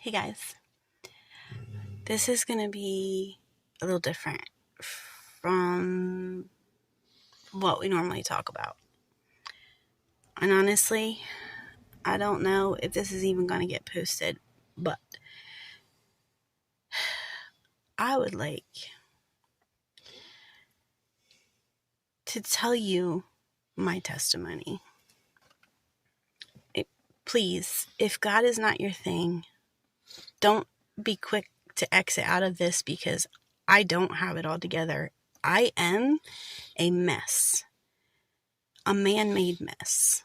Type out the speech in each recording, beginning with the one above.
Hey guys, this is going to be a little different from what we normally talk about. And honestly, I don't know if this is even going to get posted, but I would like to tell you my testimony. Please, if God is not your thing, don't be quick to exit out of this because I don't have it all together. I am a mess, a man-made mess,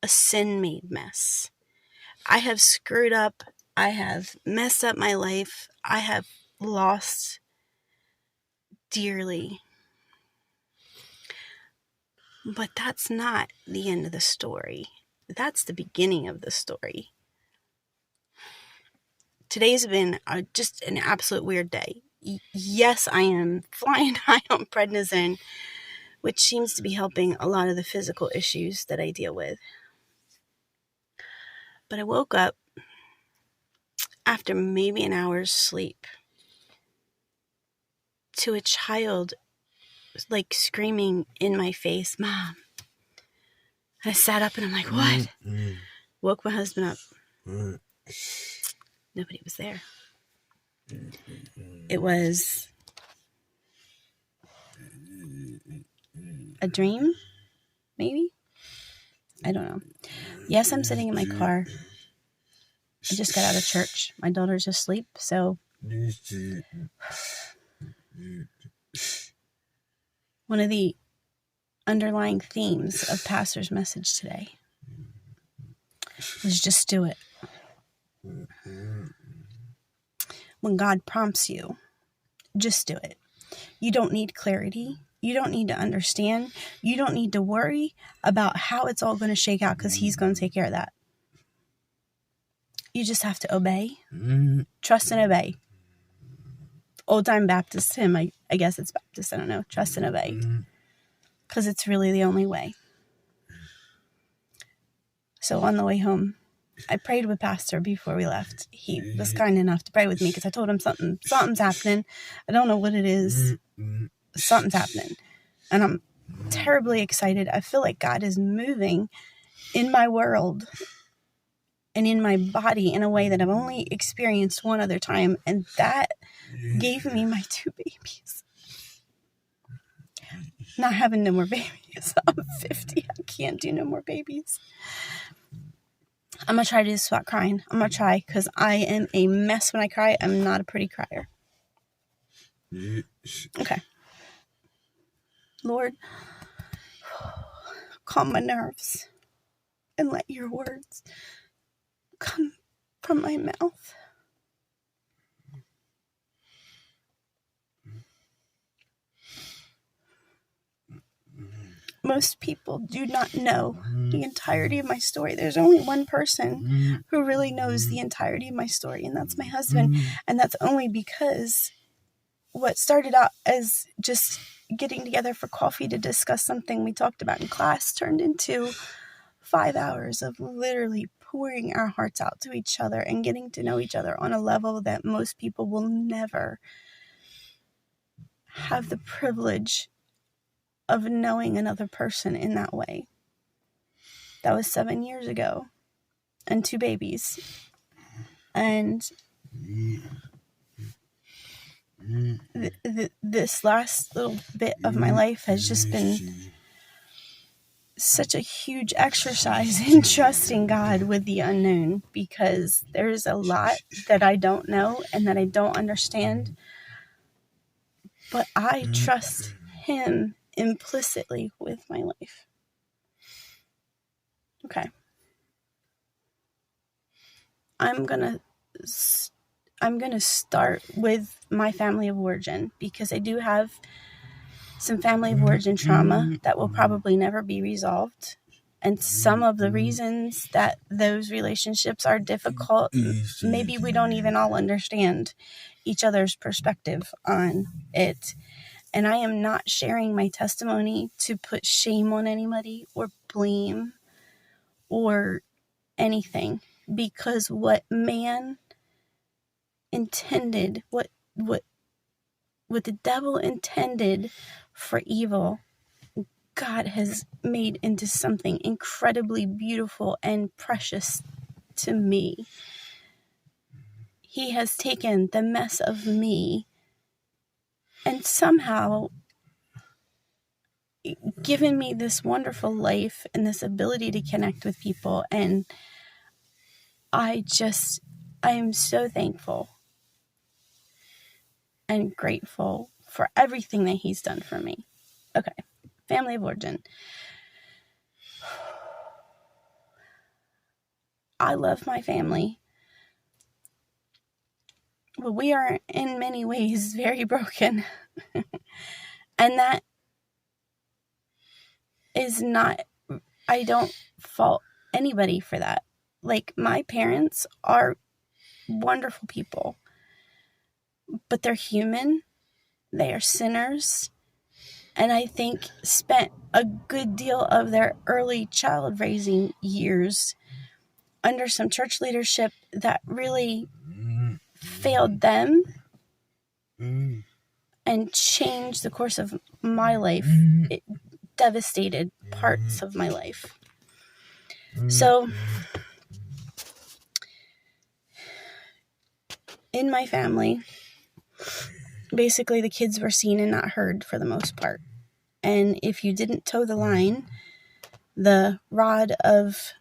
a sin-made mess. I have screwed up. I have messed up my life. I have lost dearly. But that's not the end of the story. That's the beginning of the story. Today's been just an absolute weird day. Yes, I am flying high on prednisone, which seems to be helping a lot of the physical issues that I deal with. But I woke up after maybe an hour's sleep to a child like screaming in my face, "Mom." I sat up and I'm like, what? Woke my husband up. Nobody was there. It was a dream, maybe? I don't know. Yes, I'm sitting in my car. I just got out of church. My daughter's asleep, so one of the underlying themes of Pastor's message today was just do it. When God prompts you, just do it. You don't need clarity. You don't need to understand. You don't need to worry about how it's all going to shake out because He's going to take care of that. You just have to obey, trust and obey. Old time Baptist hymn, I guess it's Baptist, I don't know. Trust and obey. Because it's really the only way. So on the way home, I prayed with Pastor before we left. He was kind enough to pray with me because I told him something's happening. I don't know what it is. Something's happening. And I'm terribly excited. I feel like God is moving in my world and in my body in a way that I've only experienced one other time. And that gave me my 2 babies. Not having no more babies. I'm 50. I can't do no more babies. I'm going to try to just stop crying. I'm going to try because I am a mess when I cry. I'm not a pretty crier. Okay. Lord, calm my nerves and let your words come from my mouth. Most people do not know the entirety of my story. There's only one person who really knows the entirety of my story, and that's my husband. And that's only because what started out as just getting together for coffee to discuss something we talked about in class turned into 5 hours of literally pouring our hearts out to each other and getting to know each other on a level that most people will never have the privilege of knowing another person in that way. That was 7 years ago, and 2 babies. And this last little bit of my life has just been such a huge exercise in trusting God with the unknown, because there's a lot that I don't know and that I don't understand, but I trust Him implicitly with my life. Okay. I'm gonna start with my family of origin, because I do have some family of origin trauma that will probably never be resolved. And some of the reasons that those relationships are difficult, maybe we don't even all understand each other's perspective on it. And I am not sharing my testimony to put shame on anybody or blame or anything, because what man intended, what the devil intended for evil, God has made into something incredibly beautiful and precious to me. He has taken the mess of me and somehow given me this wonderful life and this ability to connect with people. And I am so thankful and grateful for everything that he's done for me. Okay, family of origin. I love my family, but we are in many ways very broken. And that is not, I don't fault anybody for that. Like, my parents are wonderful people, but they're human. They are sinners. And I think spent a good deal of their early child raising years under some church leadership that really failed them and changed the course of my life. It devastated parts of my life. So, in my family, basically the kids were seen and not heard for the most part. And if you didn't toe the line, the rod of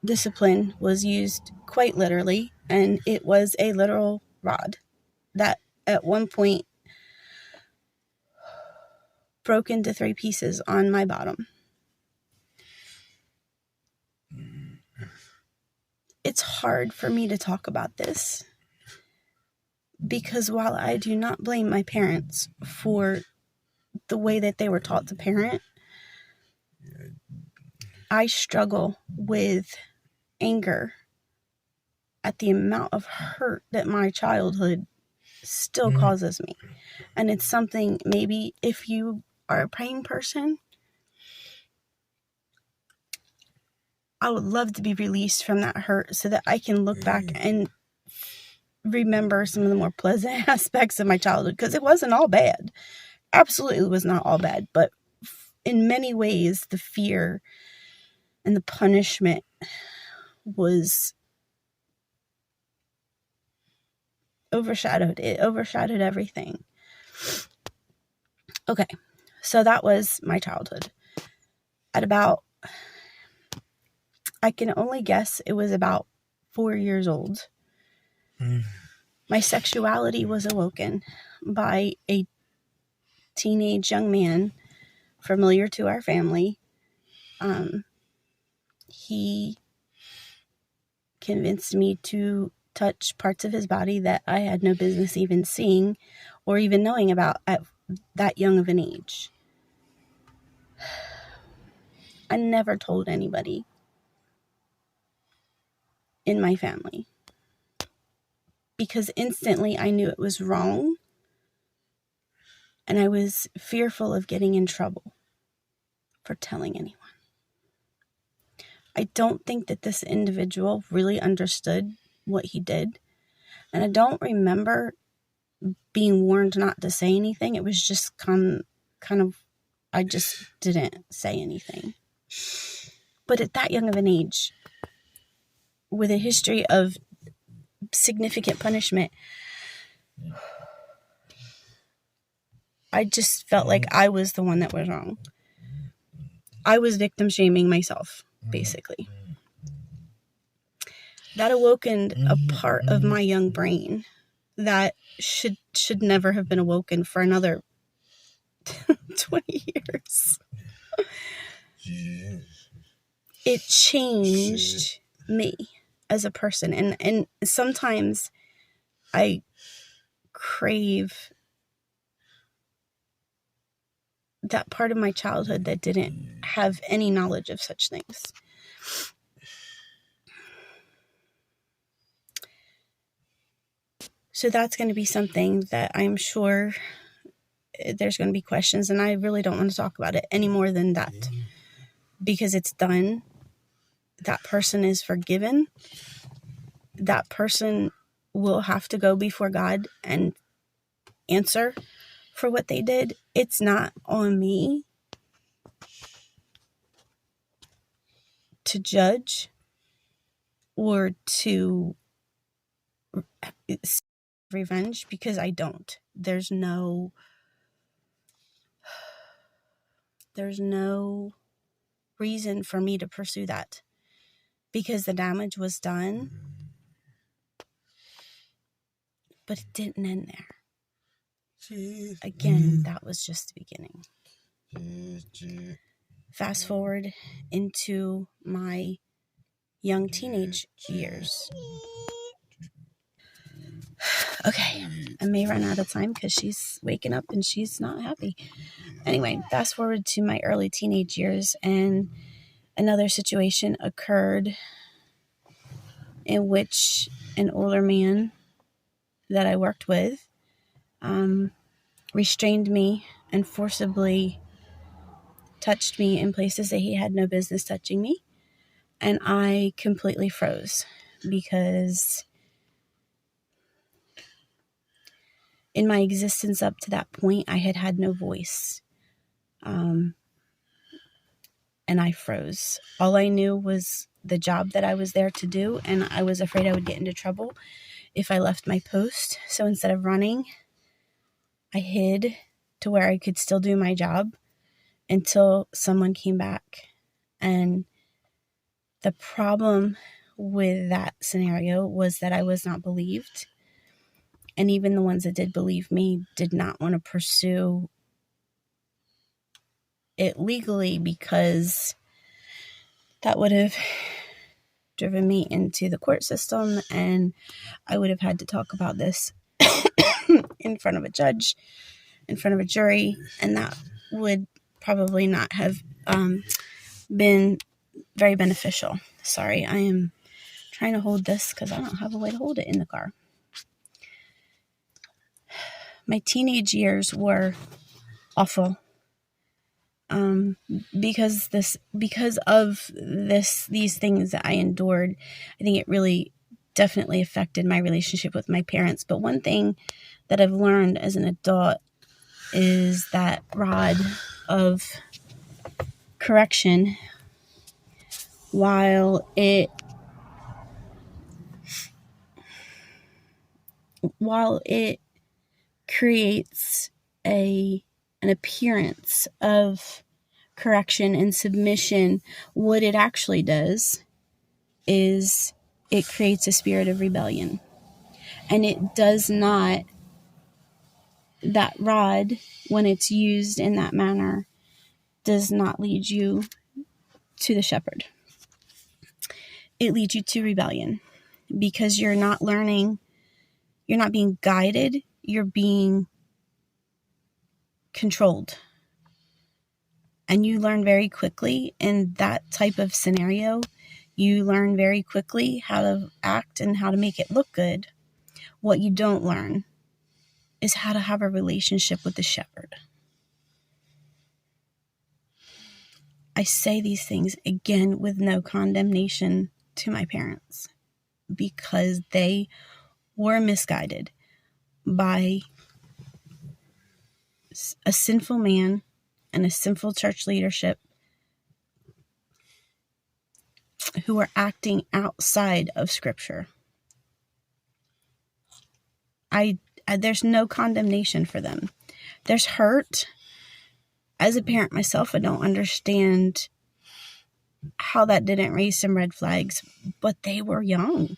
discipline was used quite literally, and it was a literal rod that at one point broke into 3 pieces on my bottom. It's hard for me to talk about this because while I do not blame my parents for the way that they were taught to parent, I struggle with anger at the amount of hurt that my childhood still causes me. And it's something, maybe if you are a praying person, I would love to be released from that hurt so that I can look back and remember some of the more pleasant aspects of my childhood, because it wasn't all bad. Absolutely was not all bad, but in many ways the fear and the punishment was overshadowed. It overshadowed everything. Okay, so that was my childhood. At about, I can only guess it was about 4 years old, my sexuality was awoken by a teenage young man familiar to our family. He convinced me to touch parts of his body that I had no business even seeing or even knowing about at that young of an age. I never told anybody in my family because instantly I knew it was wrong and I was fearful of getting in trouble for telling anyone. I don't think that this individual really understood what he did, and I don't remember being warned not to say anything. It was just kind of, I just didn't say anything. But at that young of an age, with a history of significant punishment, I just felt like I was the one that was wrong. I was victim shaming myself, basically. That awokened a part of my young brain that should never have been awoken for another 20 years. It changed me as a person. And sometimes I crave that part of my childhood that didn't have any knowledge of such things. So that's going to be something that I'm sure there's going to be questions, and I really don't want to talk about it any more than that because it's done. That person is forgiven. That person will have to go before God and answer for what they did. It's not on me to judge or to revenge, because I don't. There's no reason for me to pursue that, because the damage was done, but it didn't end there. Again, that was just the beginning. Fast forward into my young teenage years. Okay, I may run out of time because she's waking up and she's not happy. Anyway, fast forward to my early teenage years, and another situation occurred in which an older man that I worked with restrained me and forcibly touched me in places that he had no business touching me. And I completely froze, because in my existence up to that point, I had had no voice. And I froze. All I knew was the job that I was there to do, and I was afraid I would get into trouble if I left my post. So instead of running, I hid to where I could still do my job until someone came back. And the problem with that scenario was that I was not believed. And even the ones that did believe me did not want to pursue it legally, because that would have driven me into the court system, and I would have had to talk about this in front of a judge, in front of a jury, and that would probably not have been very beneficial. Sorry, I am trying to hold this because I don't have a way to hold it in the car. My teenage years were awful. Because of these things that I endured, I think it really definitely affected my relationship with my parents. But one thing that I've learned as an adult is that rod of correction, while it creates an appearance of correction and submission, what it actually does is it creates a spirit of rebellion. And it does not, that rod, when it's used in that manner, does not lead you to the shepherd. It leads you to rebellion, because you're not learning, you're not being guided, you're being controlled. And you learn very quickly in that type of scenario, you learn very quickly how to act and how to make it look good. What you don't learn is how to have a relationship with the shepherd. I say these things again with no condemnation to my parents, because they were misguided by a sinful man and a sinful church leadership who are acting outside of Scripture. There's no condemnation for them. There's hurt. As a parent myself, I don't understand how that didn't raise some red flags, but they were young.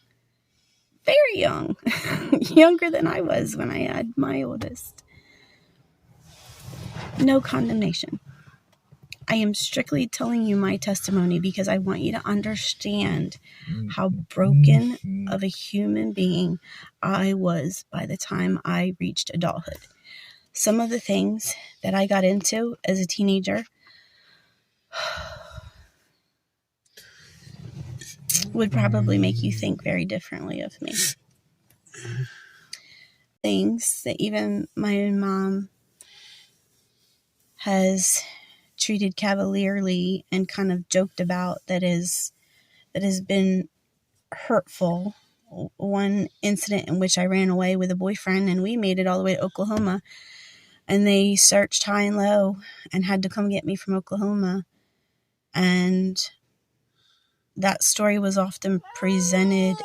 Very young. Younger than I was when I had my oldest. No condemnation. I am strictly telling you my testimony because I want you to understand how broken of a human being I was by the time I reached adulthood. Some of the things that I got into as a teenager would probably make you think very differently of me. Things that even my mom has treated cavalierly and kind of joked about that has been hurtful one incident in which I ran away with a boyfriend, and we made it all the way to Oklahoma, and they searched high and low and had to come get me from Oklahoma. And that story was often presented.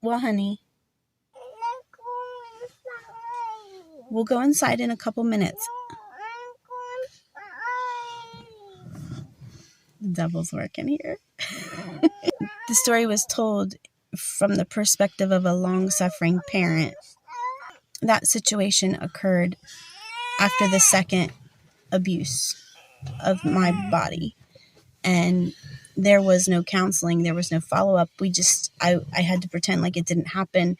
Well, honey, we'll go inside in a couple minutes. The devil's working here. The story was told from the perspective of a long-suffering parent. That situation occurred after the second abuse of my body, and there was no counseling, there was no follow-up. I had to pretend like it didn't happen,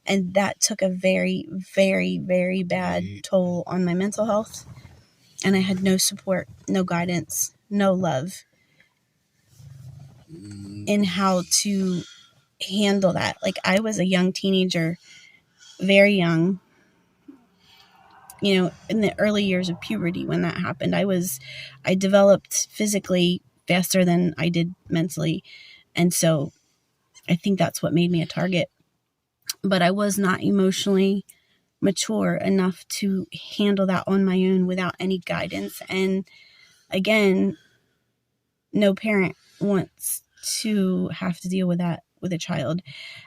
and that took a very, very, very bad toll on my mental health, and I had no support, no guidance, no love in how to handle that. Like, I was a young teenager, very young, in the early years of puberty when that happened. I developed physically faster than I did mentally. And so I think that's what made me a target. But I was not emotionally mature enough to handle that on my own without any guidance. And again, no parent wants to have to deal with that with a child.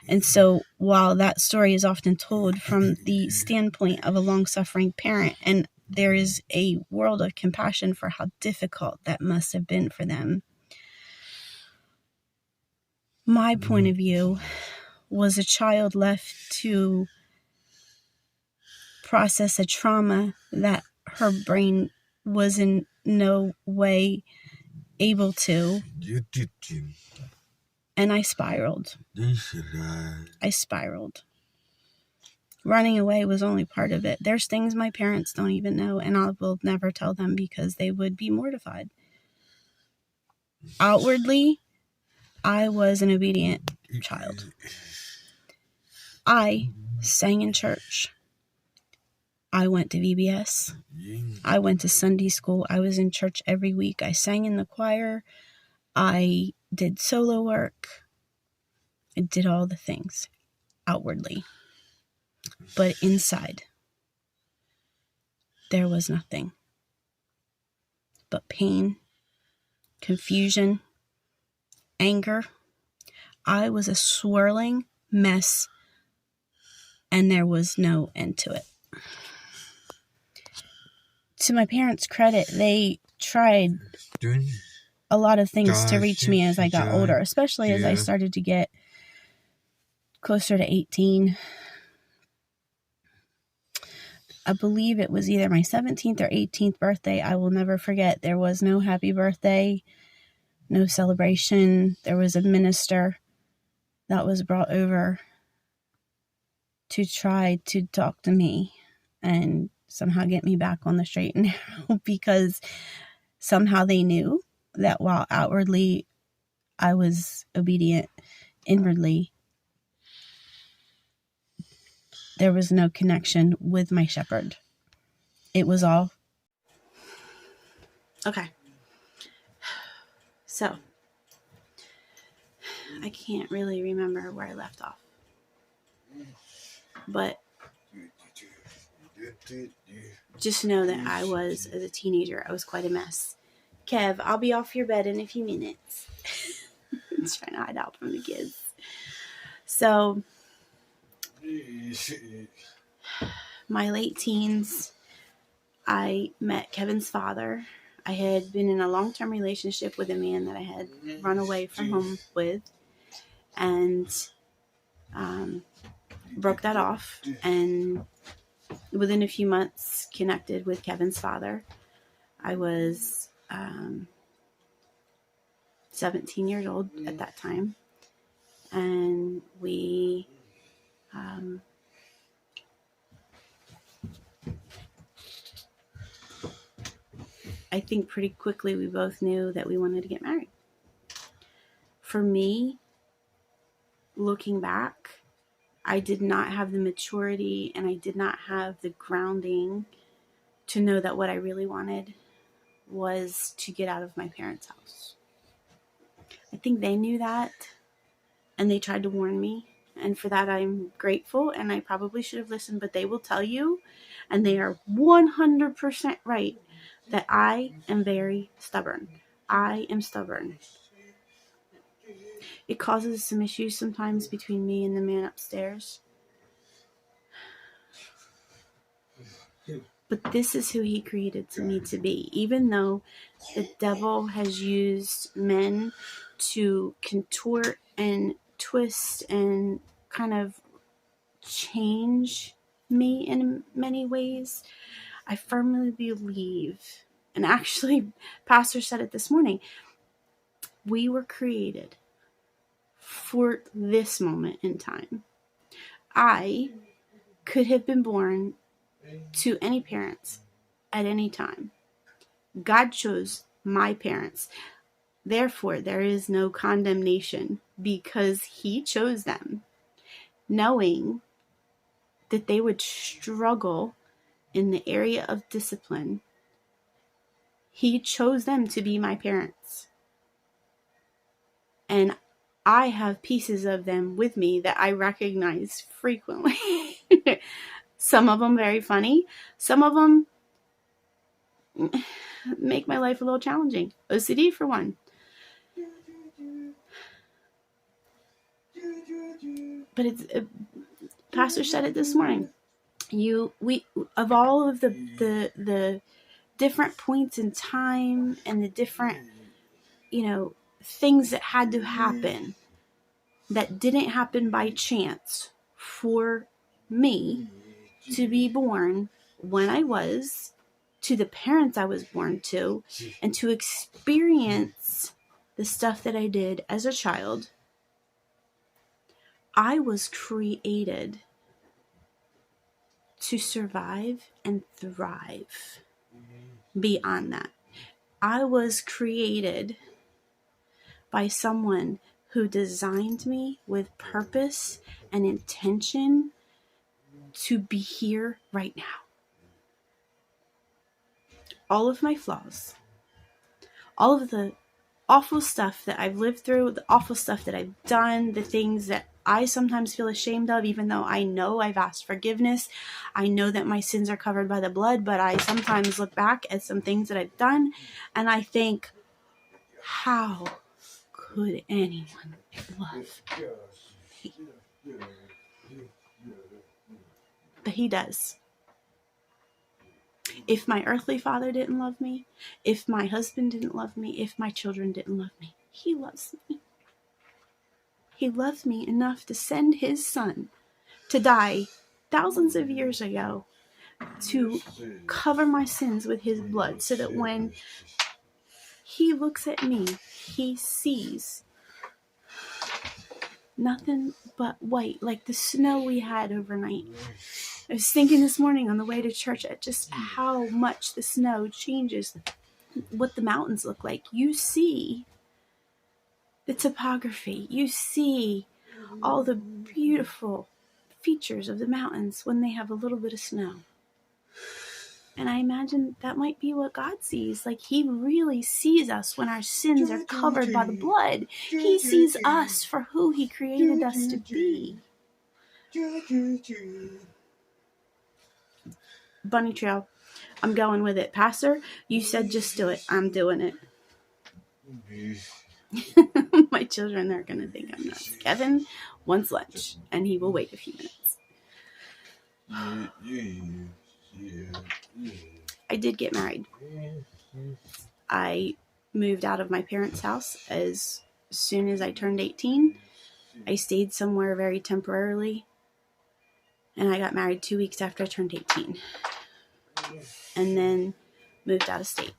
And so while that story is often told from the standpoint of a long-suffering parent, and there is a world of compassion for how difficult that must have been for them, my point of view was a child left to process a trauma that her brain was in no way able to. And I spiraled. Running away was only part of it. There's things my parents don't even know, and I will never tell them because they would be mortified. Outwardly, I was an obedient child. I sang in church. I went to VBS. I went to Sunday school. I was in church every week. I sang in the choir. I did solo work. I did all the things outwardly. But inside, there was nothing but pain, confusion, anger. I was a swirling mess, and there was no end to it. To my parents' credit, they tried a lot of things to reach me as I got older, especially as I started to get closer to 18. I believe it was either my 17th or 18th birthday. I will never forget. There was no happy birthday, no celebration. There was a minister that was brought over to try to talk to me and somehow get me back on the straight and narrow, because somehow they knew that while outwardly I was obedient, inwardly there was no connection with my shepherd. It was all okay. So I can't really remember where I left off, but just know that I was, as a teenager, I was quite a mess. Kev, I'll be off your bed in a few minutes. I'm trying to hide out from the kids. So, my late teens, I met Kevin's father. I had been in a long-term relationship with a man that I had run away from home with, and broke that off, and within a few months connected with Kevin's father. I was 17 years old at that time, and we I think pretty quickly we both knew that we wanted to get married. For me, looking back, I did not have the maturity and I did not have the grounding to know that what I really wanted was to get out of my parents' house. I think they knew that, and they tried to warn me, And for that, I'm grateful, and I probably should have listened, but they will tell you, and they are 100% right, that I am very stubborn. I am stubborn. It causes some issues sometimes between me and the man upstairs. But this is who he created me to be. Even though the devil has used men to contort and twist and kind of change me in many ways, I firmly believe, and actually, Pastor said it this morning, we were created for this moment in time. I could have been born to any parents at any time. God chose my parents. Therefore, there is no condemnation because he chose them, knowing that they would struggle in the area of discipline. He chose them to be my parents. And I have pieces of them with me that I recognize frequently. Some of them very funny. Some of them make my life a little challenging. OCD for one. But Pastor said it this morning. We of all of the different points in time and the different, things that had to happen that didn't happen by chance for me to be born when I was, to the parents I was born to, and to experience the stuff that I did as a child. I was created to survive and thrive beyond that. I was created by someone who designed me with purpose and intention to be here right now. All of my flaws, all of the awful stuff that I've lived through, the awful stuff that I've done, the things that I sometimes feel ashamed of, even though I know I've asked forgiveness. I know that my sins are covered by the blood, but I sometimes look back at some things that I've done and I think, how could anyone love me? But he does. If my earthly father didn't love me, if my husband didn't love me, if my children didn't love me, he loves me. He loved me enough to send his son to die thousands of years ago to cover my sins with his blood, so that when he looks at me, he sees nothing but white, like the snow we had overnight. I was thinking this morning on the way to church at just how much the snow changes what the mountains look like. You see the topography. You see all the beautiful features of the mountains when they have a little bit of snow. And I imagine that might be what God sees. Like, he really sees us when our sins are covered by the blood. He sees us for who he created us to be. Bunny trail. I'm going with it. Pastor, you said just do it. I'm doing it. My children are going to think I'm nuts. Kevin wants lunch, and he will wait a few minutes. I did get married. I moved out of my parents' house as soon as I turned 18. I stayed somewhere very temporarily, and I got married 2 weeks after I turned 18. And then moved out of state,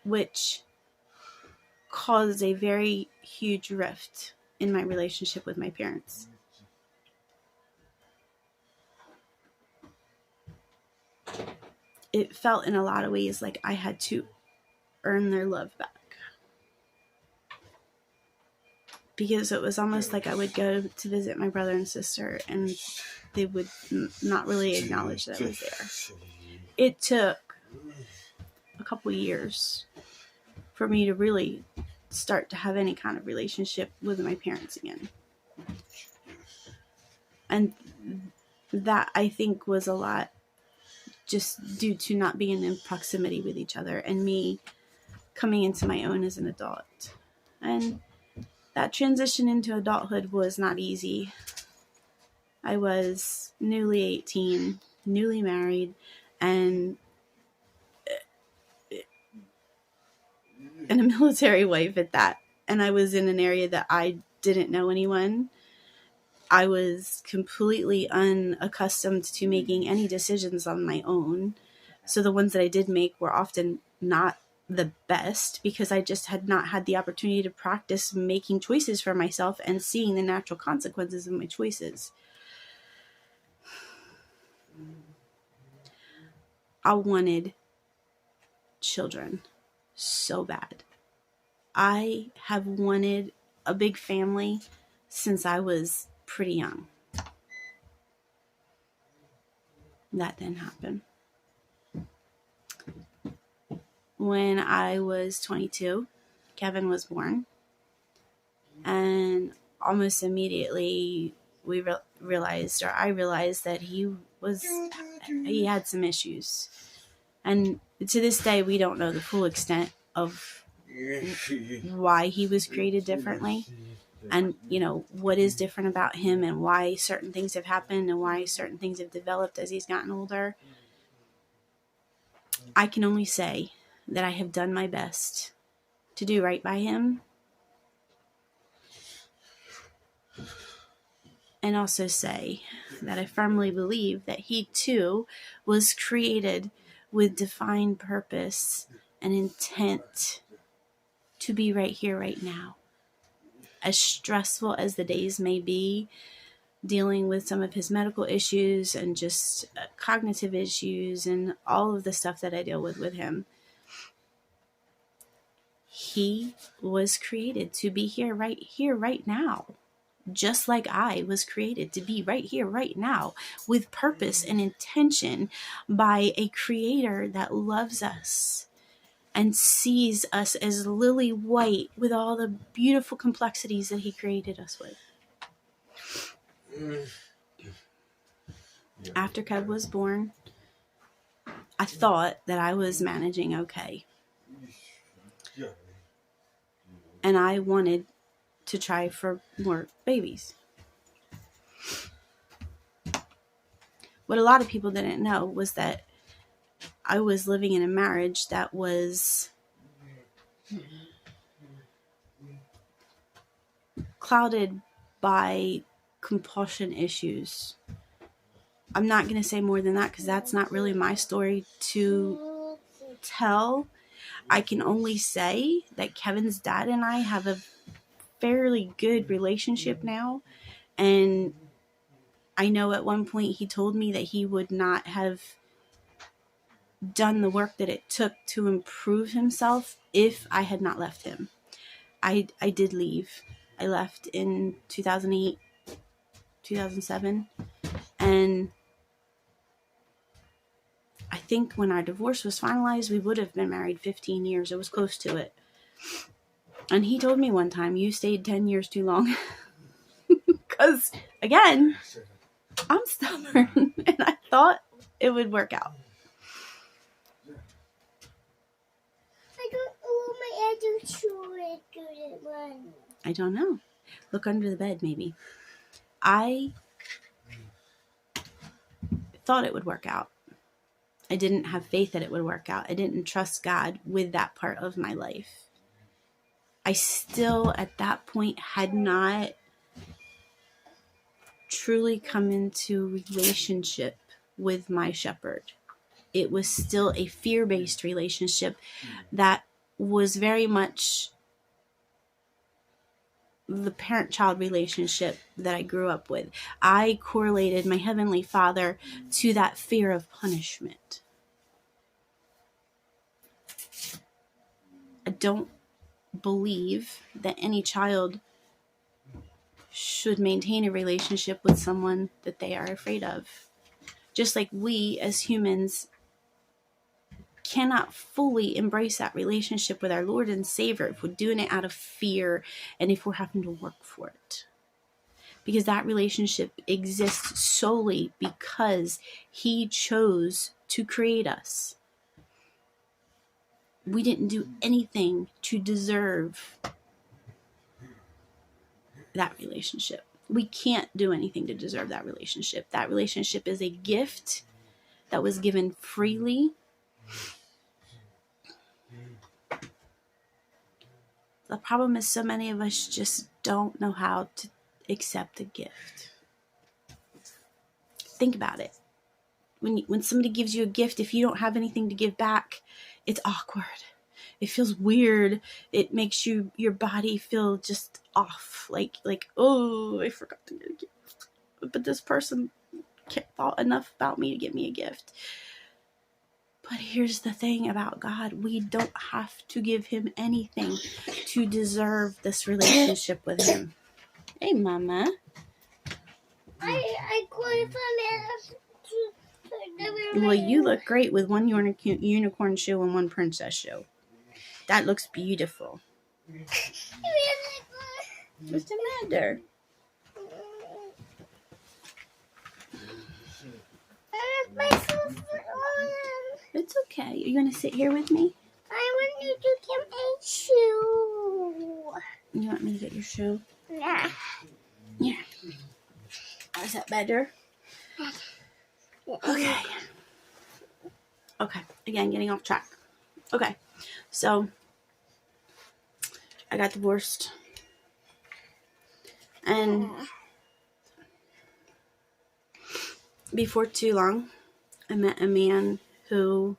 which caused a very huge rift in my relationship with my parents. It felt in a lot of ways like I had to earn their love back. Because it was almost like I would go to visit my brother and sister and they would not really acknowledge that I was there. It took a couple years for me to really start to have any kind of relationship with my parents again. And that, I think, was a lot just due to not being in proximity with each other and me coming into my own as an adult. And that transition into adulthood was not easy. I was newly 18, newly married, and a military wife at that. And I was in an area that I didn't know anyone. I was completely unaccustomed to making any decisions on my own. So the ones that I did make were often not the best because I just had not had the opportunity to practice making choices for myself and seeing the natural consequences of my choices. I wanted children so bad. I have wanted a big family since I was pretty young. That didn't happen. When I was 22, Kevin was born. And almost immediately I realized that he had some issues. And to this day, we don't know the full extent of why he was created differently. And, what is different about him and why certain things have happened and why certain things have developed as he's gotten older. I can only say that I have done my best to do right by him. And also say that I firmly believe that he too was created with defined purpose and intent to be right here, right now. As stressful as the days may be, dealing with some of his medical issues and just cognitive issues and all of the stuff that I deal with him, he was created to be here, right now. Just like I was created to be right here, right now, with purpose and intention by a creator that loves us and sees us as lily white with all the beautiful complexities that he created us with. After Kev was born, I thought that I was managing okay. And I wanted to try for more babies. What a lot of people didn't know was that I was living in a marriage that was clouded by compulsion issues. I'm not going to say more than that because that's not really my story to tell. I can only say that Kevin's dad and I have a fairly good relationship now. And I know at one point he told me that he would not have done the work that it took to improve himself if I had not left him. I did leave. I left in 2008, 2007. And I think when our divorce was finalized, we would have been married 15 years. It was close to it. And he told me one time, you stayed 10 years too long. Because, again, I'm stubborn. And I thought it would work out. I don't know. Look under the bed, maybe. I thought it would work out. I didn't have faith that it would work out. I didn't trust God with that part of my life. I still, at that point, had not truly come into relationship with my shepherd. It was still a fear-based relationship that was very much the parent-child relationship that I grew up with. I correlated my Heavenly Father to that fear of punishment. I don't believe that any child should maintain a relationship with someone that they are afraid of. Just like we as humans cannot fully embrace that relationship with our Lord and Savior if we're doing it out of fear and if we're having to work for it. because that relationship exists solely because he chose to create us. We didn't do anything to deserve that relationship. We can't do anything to deserve that relationship. That relationship is a gift that was given freely. The problem is so many of us just don't know how to accept a gift. Think about it. When somebody gives you a gift, if you don't have anything to give back, it's awkward. It feels weird. It makes your body feel just off. Like, oh, I forgot to get a gift. But this person thought enough about me to give me a gift. But here's the thing about God. We don't have to give him anything to deserve this relationship with him. Hey, Mama. I qualified. Well, you look great with one unicorn shoe and one princess shoe. That looks beautiful. What's the matter? It's okay. Are you going to sit here with me? I want you to get a shoe. You want me to get your shoe? Yeah. Yeah. Is that better? Okay. Okay. Again, getting off track. Okay. So, I got divorced. And before too long, I met a man who,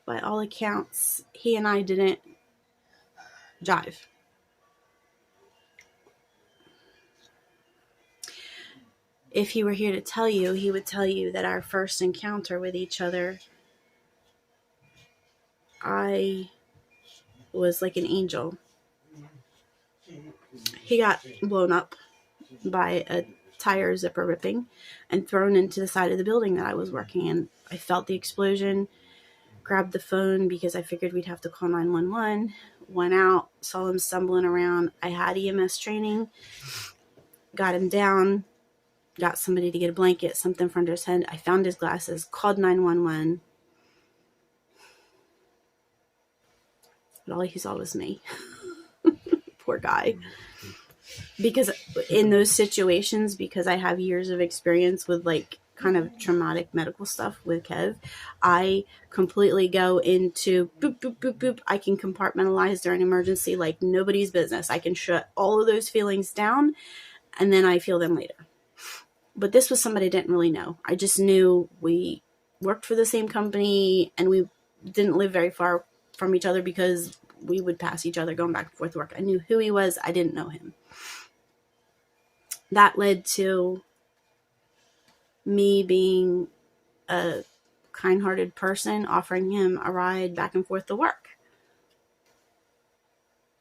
by all accounts, he and I didn't jive. If he were here to tell you, he would tell you that our first encounter with each other, I was like an angel. He got blown up by a tire zipper ripping and thrown into the side of the building that I was working in. I felt the explosion, grabbed the phone because I figured we'd have to call 911, went out, saw him stumbling around. I had EMS training, got him down, got somebody to get a blanket, something for under his head. I found his glasses, called 911. But all he saw was me. Poor guy. Because in those situations, because I have years of experience with like kind of traumatic medical stuff with Kev, I completely go into boop, boop, boop, boop. I can compartmentalize during emergency like nobody's business. I can shut all of those feelings down and then I feel them later. But this was somebody I didn't really know. I just knew we worked for the same company and we didn't live very far from each other because we would pass each other going back and forth to work. I knew who he was. I didn't know him. That led to me being a kind-hearted person, offering him a ride back and forth to work.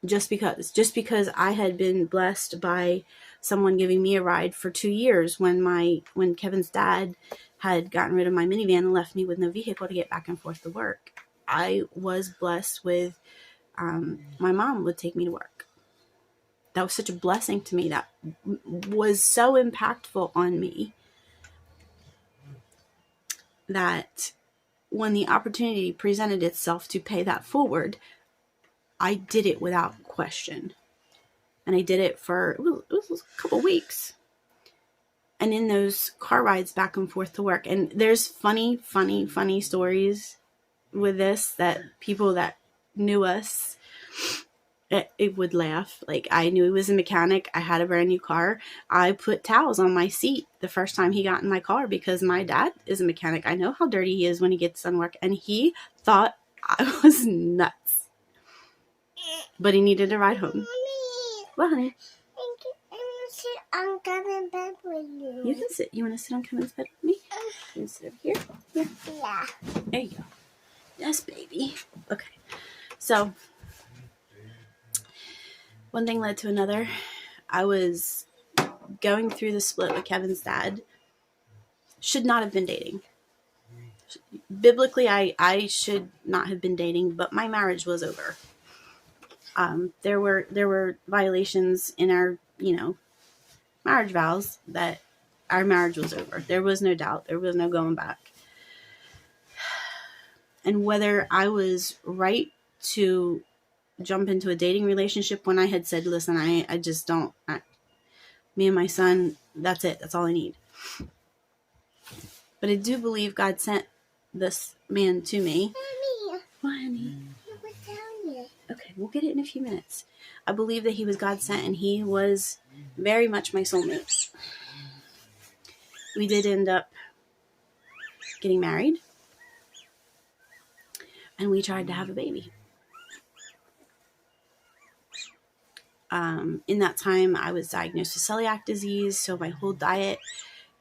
Just because I had been blessed by someone giving me a ride for 2 years when Kevin's dad had gotten rid of my minivan and left me with no vehicle to get back and forth to work. I was blessed with my mom would take me to work. That was such a blessing to me. That was so impactful on me that when the opportunity presented itself to pay that forward, I did it without question. And I did it for, it was a couple weeks. And in those car rides back and forth to work, and there's funny stories with this that people that knew us, it would laugh. Like, I knew he was a mechanic. I had a brand new car. I put towels on my seat the first time he got in my car because my dad is a mechanic. I know how dirty he is when he gets done work. And he thought I was nuts. But he needed a ride home. Mommy, What, honey? I want to sit on Kevin's bed with you. You can sit. You want to sit on Kevin's bed with me? You can sit over here. Yeah. Yeah. There you go. Yes, baby. Okay. So, one thing led to another. I was going through the split with Kevin's dad. Should not have been dating. Biblically, I should not have been dating, but my marriage was over. There were violations in our, marriage vows that our marriage was over. There was no doubt. There was no going back. And whether I was right to jump into a dating relationship when I had said, listen, I just don't, me and my son, that's it. That's all I need. But I do believe God sent this man to me. Mommy. What, honey? What's down here? Okay, we'll get it in a few minutes. I believe that he was God sent, and he was very much my soulmate. We did end up getting married, and we tried to have a baby. In that time, I was diagnosed with celiac disease, so my whole diet,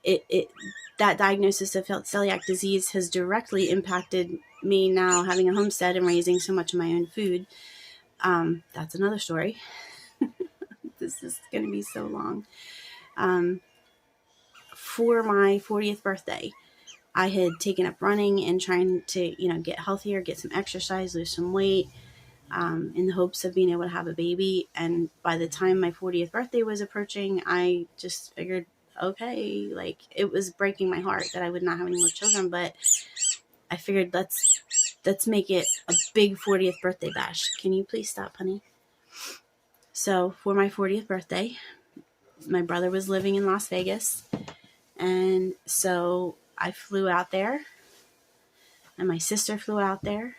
that diagnosis of celiac disease has directly impacted me now having a homestead and raising so much of my own food. That's another story. This is going to be so long. For my 40th birthday, I had taken up running and trying to, get healthier, get some exercise, lose some weight, in the hopes of being able to have a baby. And by the time my 40th birthday was approaching, I just figured, okay, like, it was breaking my heart that I would not have any more children, but I figured let's make it a big 40th birthday bash. Can you please stop, honey? So for my 40th birthday, my brother was living in Las Vegas, and so I flew out there, and my sister flew out there,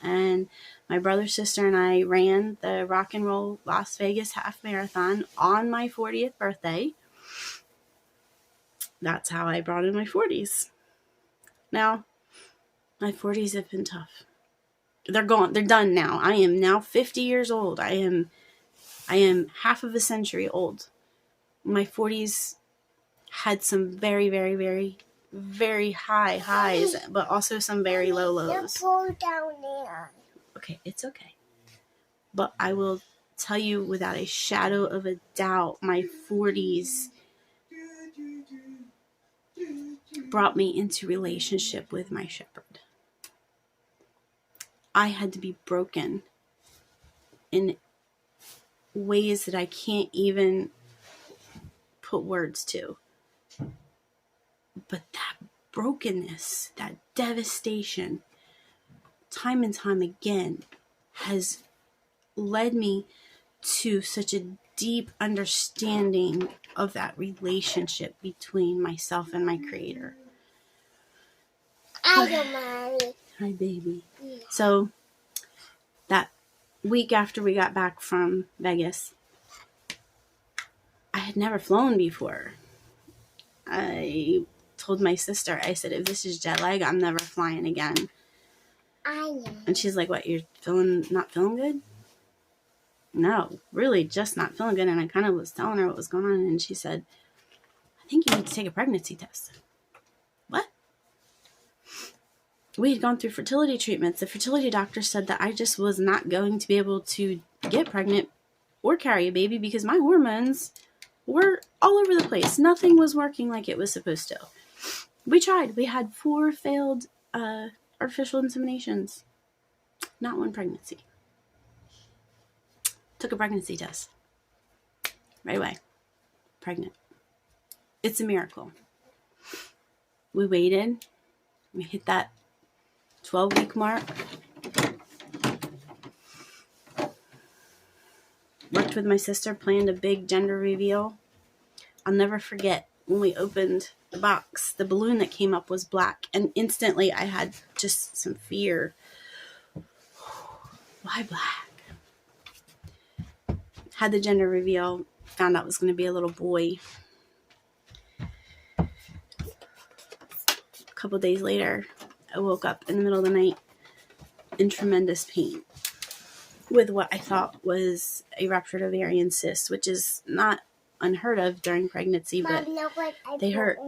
and my brother, sister, and I ran the Rock and Roll Las Vegas half marathon on my 40th birthday. That's how I brought in my 40s. Now, my 40s have been tough. They're gone. They're done now. I am now 50 years old. I am half of a century old. My 40s had some very, very, very, very high highs, but also some very low lows. Don't go down there. Okay, it's okay. But I will tell you without a shadow of a doubt, my 40s brought me into relationship with my shepherd. I had to be broken in ways that I can't even put words to. But that brokenness, that devastation, time and time again, has led me to such a deep understanding of that relationship between myself and my Creator. I don't mind. Hi, baby. So that week after we got back from Vegas, I had never flown before. I told my sister, I said, if this is jet lag, I'm never flying again. I know. And she's like, what, you're not feeling good? No, really just not feeling good. And I kind of was telling her what was going on. And she said, I think you need to take a pregnancy test. What? We had gone through fertility treatments. The fertility doctor said that I just was not going to be able to get pregnant or carry a baby because my hormones were all over the place. Nothing was working like it was supposed to. We tried. We had 4 failed artificial inseminations. Not one pregnancy. Took a pregnancy test. Right away. Pregnant. It's a miracle. We waited. We hit that 12-week mark. Worked with my sister, planned a big gender reveal. I'll never forget when we opened the box, the balloon that came up was black, and instantly I had just some fear. Why black? Had the gender reveal, found out it was going to be a little boy. A couple days later, I woke up in the middle of the night in tremendous pain with what I thought was a ruptured ovarian cyst, which is not unheard of during pregnancy, but they hurt.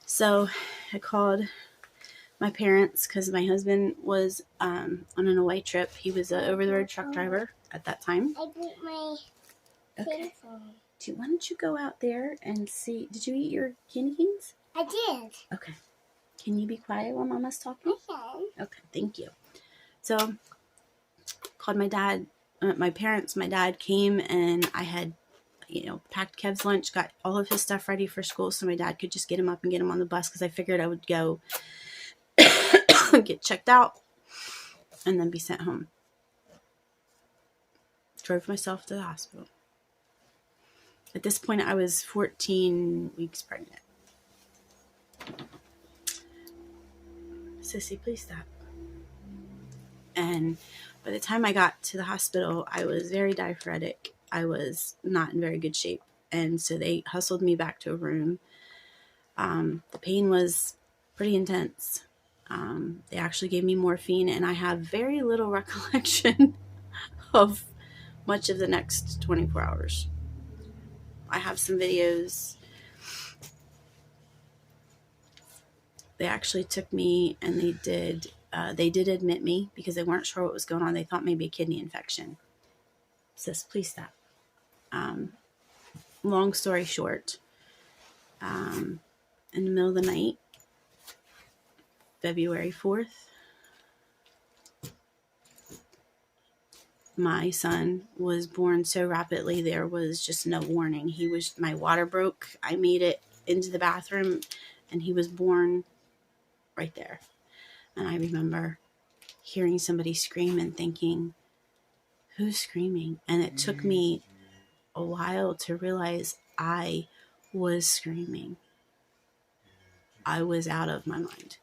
So I called my parents because my husband was on an away trip. He was an over-the-road truck driver at that time. I put my Okay. Why don't you go out there and see? Did you eat your candy canes? I did. Okay. Can you be quiet while Mama's talking? I can. Okay, thank you. So called my dad, my parents. My dad came, and I had, packed Kev's lunch, got all of his stuff ready for school so my dad could just get him up and get him on the bus, because I figured I would go get checked out and then be sent home. Drove myself to the hospital. At this point, I was 14 weeks pregnant. Sissy, please stop. And by the time I got to the hospital, I was very diaphoretic. I was not in very good shape. And so they hustled me back to a room. The pain was pretty intense. They actually gave me morphine, and I have very little recollection of much of the next 24 hours. I have some videos. They actually took me, and they did admit me because they weren't sure what was going on. They thought maybe a kidney infection. Sis, please stop. Long story short, in the middle of the night, February 4th, my son was born so rapidly there was just no warning. My water broke. I made it into the bathroom, and he was born right there. And I remember hearing somebody scream and thinking, who's screaming? And it took me a while to realize I was screaming. I was out of my mind.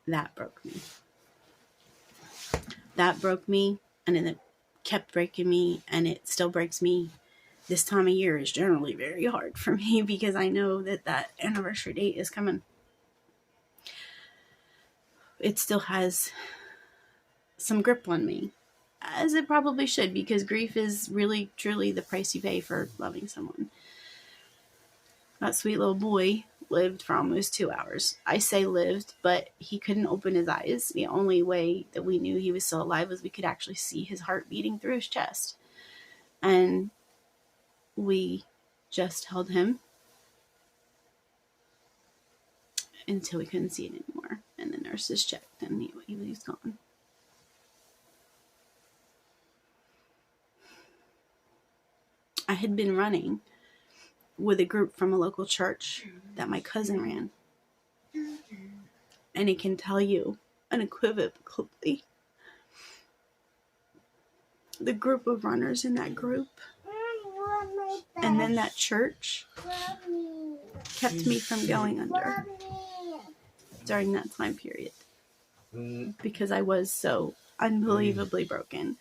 That broke me. That broke me, and then it kept breaking me, and it still breaks me. This time of year is generally very hard for me because I know that anniversary date is coming. It still has some grip on me, as it probably should, because grief is really, truly the price you pay for loving someone. That sweet little boy lived for almost 2 hours. I say lived, but he couldn't open his eyes. The only way that we knew he was still alive was we could actually see his heart beating through his chest. And we just held him until we couldn't see it anymore. And the nurses checked, and he was gone. I had been running with a group from a local church that my cousin ran. And I can tell you unequivocally, the group of runners in that group and then that church kept me from going under during that time period, because I was so unbelievably broken.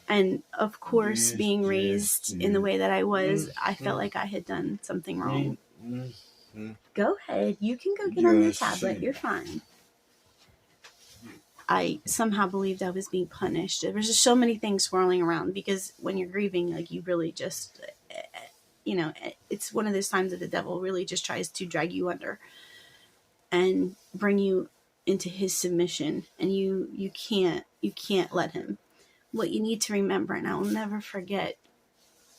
And of course, being raised in the way that I was, I felt like I had done something wrong. Go ahead. You can go get on your tablet. You're fine. I somehow believed I was being punished. There was just so many things swirling around, because when you're grieving, like, you really just, it's one of those times that the devil really just tries to drag you under and bring you into his submission, and you can't let him. What you need to remember, and I will never forget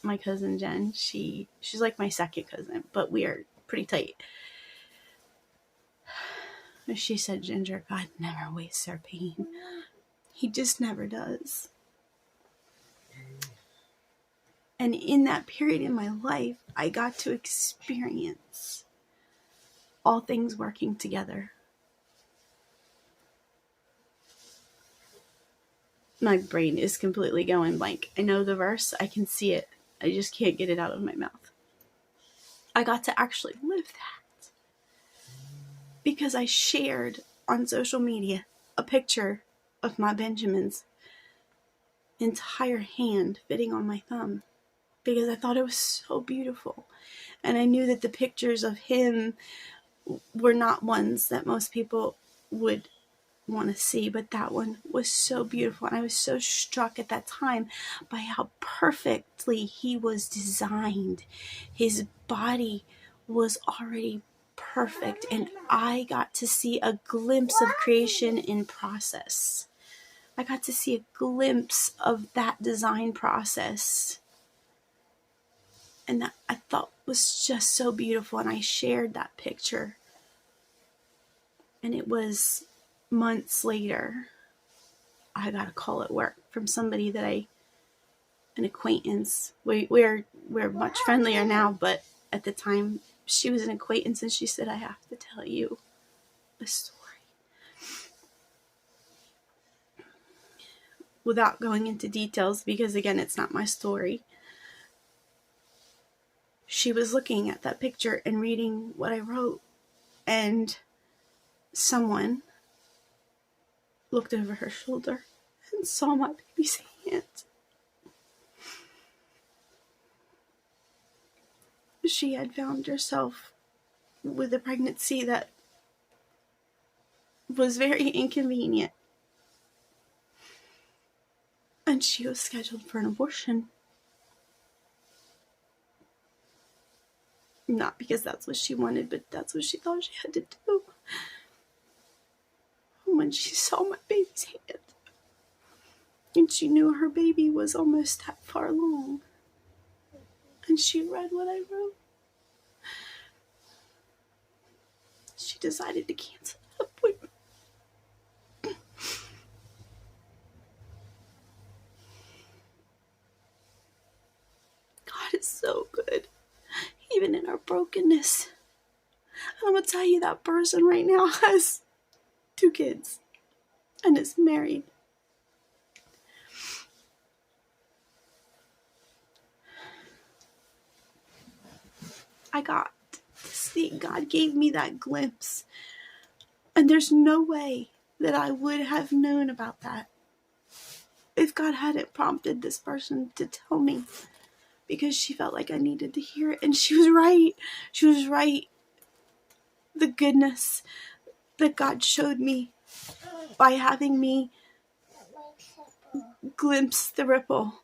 my cousin Jen, she's like my second cousin, but we are pretty tight. She said, Ginger, God never wastes our pain. He just never does. And in that period in my life, I got to experience all things working together. My brain is completely going blank. I know the verse, I can see it. I just can't get it out of my mouth. I got to actually live that, because I shared on social media a picture of my Benjamin's entire hand fitting on my thumb, because I thought it was so beautiful. And I knew that the pictures of him were not ones that most people would want to see, but that one was so beautiful. And I was so struck at that time by how perfectly he was designed. His body was already perfect, and I got to see a glimpse of creation in process. I got to see a glimpse of that design process, and that I thought was just so beautiful. And I shared that picture, and it was months later, I got a call at work from somebody that an acquaintance. We're much friendlier now, but at the time she was an acquaintance, and she said, I have to tell you a story. Without going into details, because again, it's not my story. She was looking at that picture and reading what I wrote, and someone looked over her shoulder and saw my baby's hand. She had found herself with a pregnancy that was very inconvenient, and she was scheduled for an abortion. Not because that's what she wanted, but that's what she thought she had to do. When she saw my baby's hand, and she knew her baby was almost that far along, and she read what I wrote, she decided to cancel the appointment. God is so good, even in our brokenness. And I'm going to tell you, that person right now has 2 kids and is married. I got to see, God gave me that glimpse. And there's no way that I would have known about that if God hadn't prompted this person to tell me, because she felt like I needed to hear it. And she was right. She was right. The goodness that God showed me by having me glimpse the ripple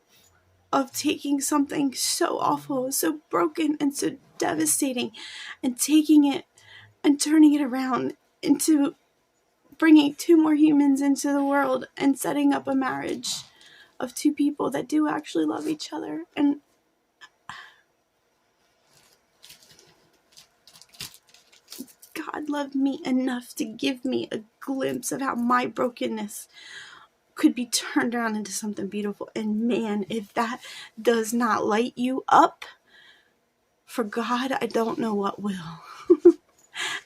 of taking something so awful, so broken, and so devastating, and taking it and turning it around into bringing 2 more humans into the world and setting up a marriage of 2 people that do actually love each other. And God loved me enough to give me a glimpse of how my brokenness could be turned around into something beautiful. And man, if that does not light you up for God, I don't know what will.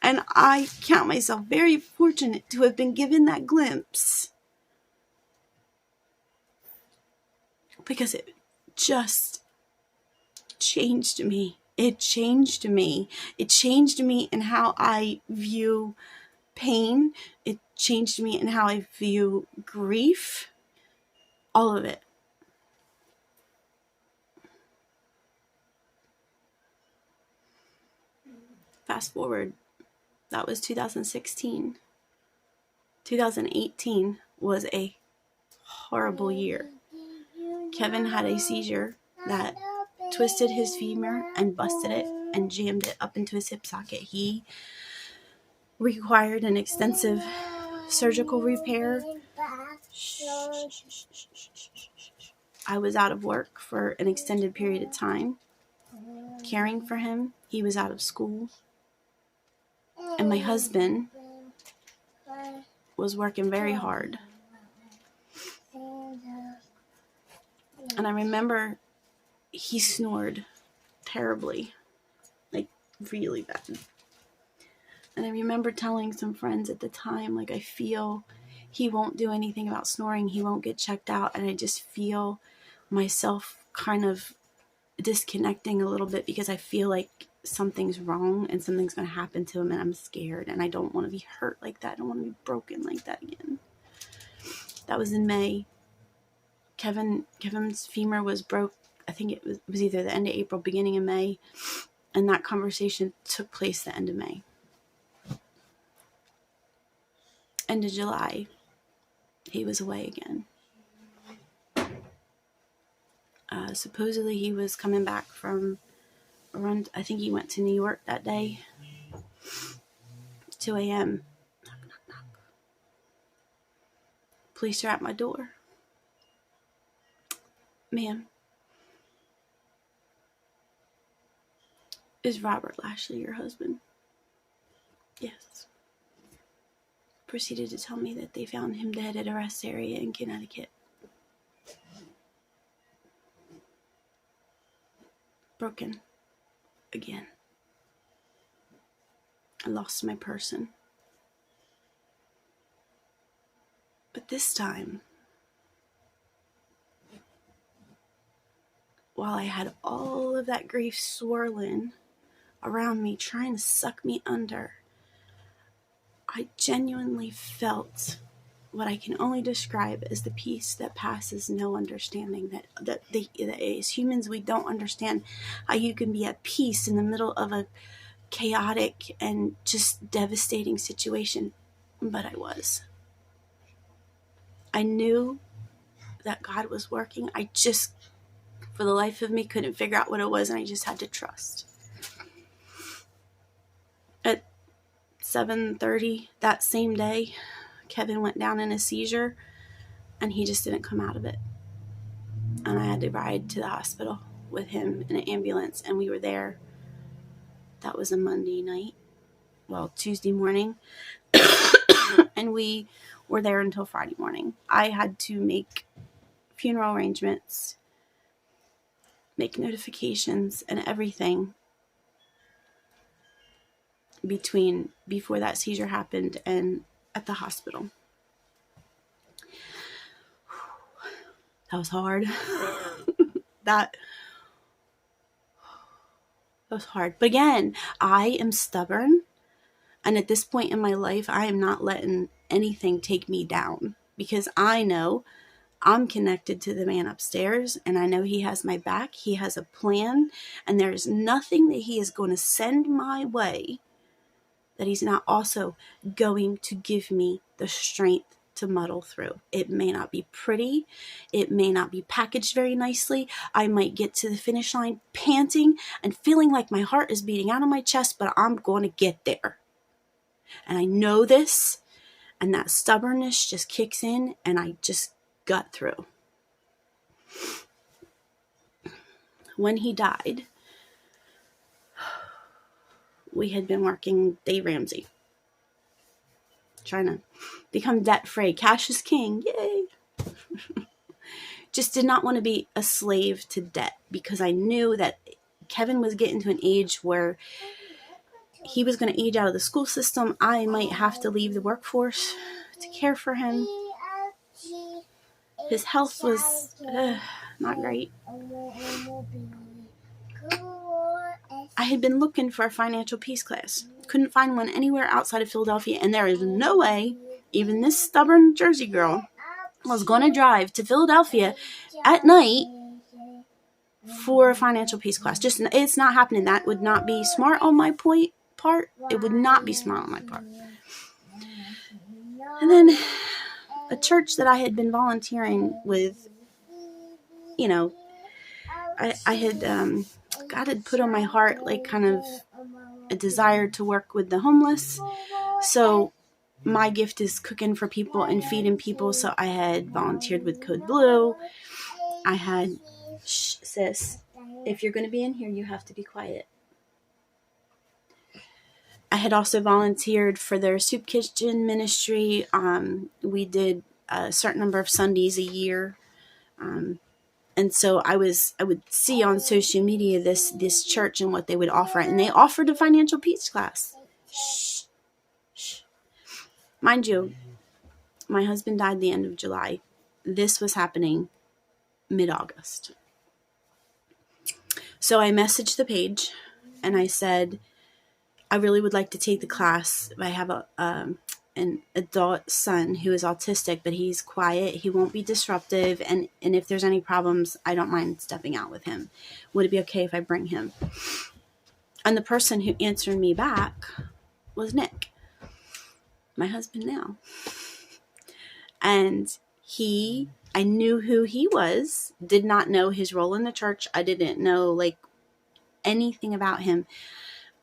And I count myself very fortunate to have been given that glimpse, because it just changed me. It changed me. It changed me in how I view pain. It changed me in how I view grief. All of it. Fast forward. That was 2016. 2018 was a horrible year. Kevin had a seizure that twisted his femur and busted it and jammed it up into his hip socket. He required an extensive surgical repair. I was out of work for an extended period of time, caring for him. He was out of school. And my husband was working very hard. And I remember he snored terribly, like really bad. And I remember telling some friends at the time, like, I feel he won't do anything about snoring. He won't get checked out. And I just feel myself kind of disconnecting a little bit, because I feel like something's wrong and something's going to happen to him, and I'm scared, and I don't want to be hurt like that. I don't want to be broken like that again. That was in May. Kevin's femur was broke. I think it was either the end of April, beginning of May, and that conversation took place the end of May. End of July, he was away again. Supposedly he was coming back from around, I think he went to New York that day. 2 a.m. Knock, knock, knock. Police are at my door. Ma'am, is Robert Lashley your husband? Yes. proceeded to tell me that they found him dead at a rest area in Connecticut. Broken again. I lost my person. But this time, while I had all of that grief swirling around me, trying to suck me under, I genuinely felt what I can only describe as the peace that passes no understanding. That as humans, we don't understand how you can be at peace in the middle of a chaotic and just devastating situation. But I was. I knew that God was working. I just, for the life of me, couldn't figure out what it was, and I just had to trust. At 7:30 that same day, Kevin went down in a seizure, and he just didn't come out of it. And I had to ride to the hospital with him in an ambulance, and we were there. That was a Monday night. Well, Tuesday morning. And we were there until Friday morning. I had to make funeral arrangements, make notifications, and everything before that seizure happened and at the hospital. That was hard. That was hard. But again, I am stubborn. And at this point in my life, I am not letting anything take me down, because I know I'm connected to the man upstairs, and I know he has my back. He has a plan, and there's nothing that he is going to send my way that he's not also going to give me the strength to muddle through. It may not be pretty. It may not be packaged very nicely. I might get to the finish line panting and feeling like my heart is beating out of my chest, but I'm going to get there. And I know this, and that stubbornness just kicks in, and I just gut through. When he died, we had been working Dave Ramsey, trying to become debt-free. Cash is king. Yay. Just did not want to be a slave to debt, because I knew that Kevin was getting to an age where he was going to age out of the school system. I might have to leave the workforce to care for him. His health was not great. I had been looking for a financial peace class. Couldn't find one anywhere outside of Philadelphia, and there is no way even this stubborn Jersey girl was going to drive to Philadelphia at night for a financial peace class. Just, it's not happening. That would not be smart on my part. It would not be smart on my part. And then a church that I had been volunteering with, you know, I had, God had put on my heart, like, kind of a desire to work with the homeless. So my gift is cooking for people and feeding people. So I had volunteered with Code Blue. I had, shh, sis, if you're going to be in here, you have to be quiet. I had also volunteered for their soup kitchen ministry. We did a certain number of Sundays a year. And so I would see on social media this church and what they would offer. And they offered a financial peace class. Shh. Shh. Mind you, my husband died the end of July. This was happening mid-August. So I messaged the page and I said, I really would like to take the class. I have an adult son who is autistic, but he's quiet. He won't be disruptive. And if there's any problems, I don't mind stepping out with him. Would it be okay if I bring him? And the person who answered me back was Nick, my husband now. And I knew who he was, did not know his role in the church. I didn't know, like, anything about him,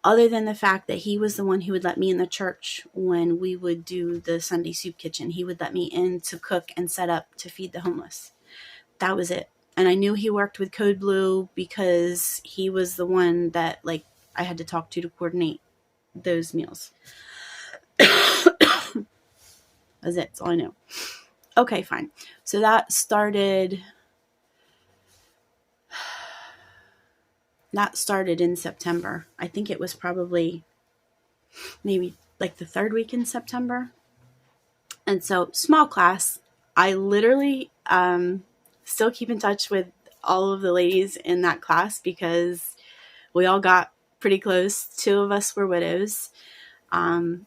other than the fact that he was the one who would let me in the church when we would do the Sunday soup kitchen. He would let me in to cook and set up to feed the homeless. That was it. And I knew he worked with Code Blue because he was the one that, like, I had to talk to coordinate those meals. That's it. That's all I knew. Okay, fine. So that started in September. I think it was probably maybe like the third week in September. And so small class. I literally still keep in touch with all of the ladies in that class because we all got pretty close. 2 of us were widows. And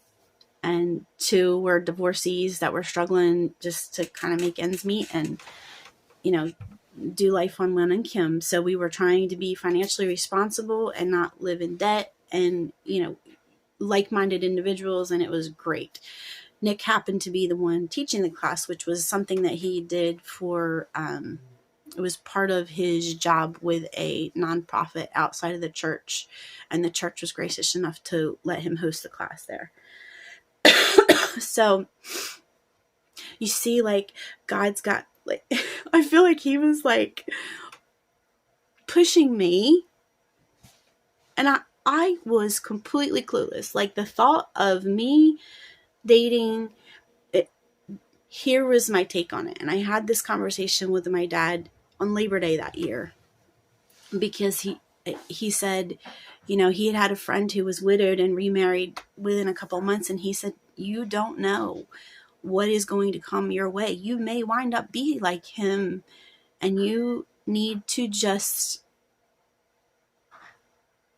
2 were divorcees that were struggling just to kind of make ends meet and, do life on one income. So we were trying to be financially responsible and not live in debt and, like-minded individuals. And it was great. Nick happened to be the one teaching the class, which was something that he did for, it was part of his job with a nonprofit outside of the church. And the church was gracious enough to let him host the class there. So you see, like, God's got, like, I feel like he was like pushing me, and I was completely clueless. Like, the thought of me dating, here was my take on it. And I had this conversation with my dad on Labor Day that year because he said, he had a friend who was widowed and remarried within a couple of months. And he said, you don't know what is going to come your way. You may wind up being like him, and you need to just,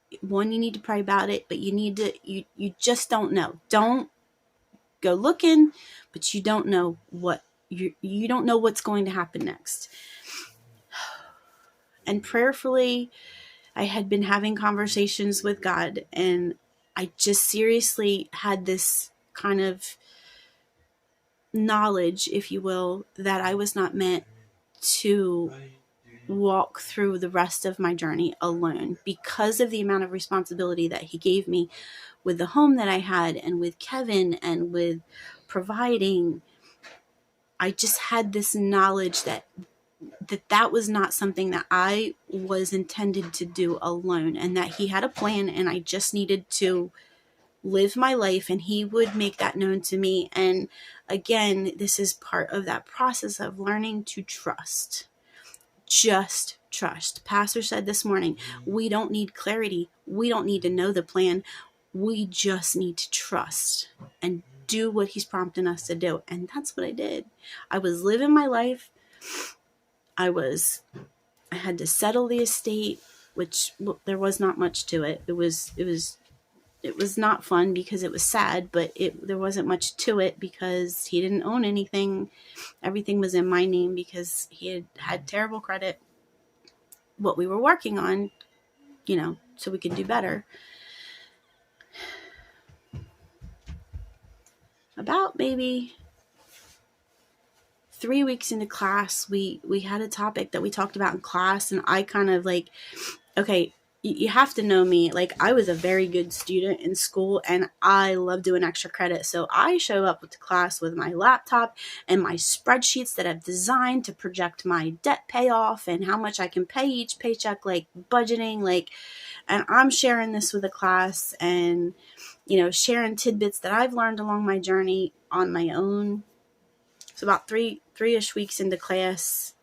you need to pray about it, but you just don't know. Don't go looking, but you don't know what you don't know what's going to happen next. And prayerfully, I had been having conversations with God, and I just seriously had this kind of knowledge, if you will, that I was not meant to walk through the rest of my journey alone because of the amount of responsibility that he gave me with the home that I had and with Kevin and with providing. I just had this knowledge that was not something that I was intended to do alone, and that he had a plan, and I just needed to live my life, and he would make that known to me. And again, this is part of that process of learning to trust. Just trust. Pastor said this morning, we don't need clarity. We don't need to know the plan. We just need to trust and do what he's prompting us to do. And that's what I did. I was living my life. I had to settle the estate, which there was not much to it. It was not fun because it was sad, but there wasn't much to it because he didn't own anything. Everything was in my name because he had terrible credit. What we were working on, so we could do better. About maybe 3 weeks into class, we had a topic that we talked about in class, and I kind of like, okay, you have to know me. Like, I was a very good student in school, and I love doing extra credit. So I show up with the class with my laptop and my spreadsheets that I've designed to project my debt payoff and how much I can pay each paycheck, like budgeting, like, and I'm sharing this with the class and, sharing tidbits that I've learned along my journey on my own. So about three-ish weeks into class,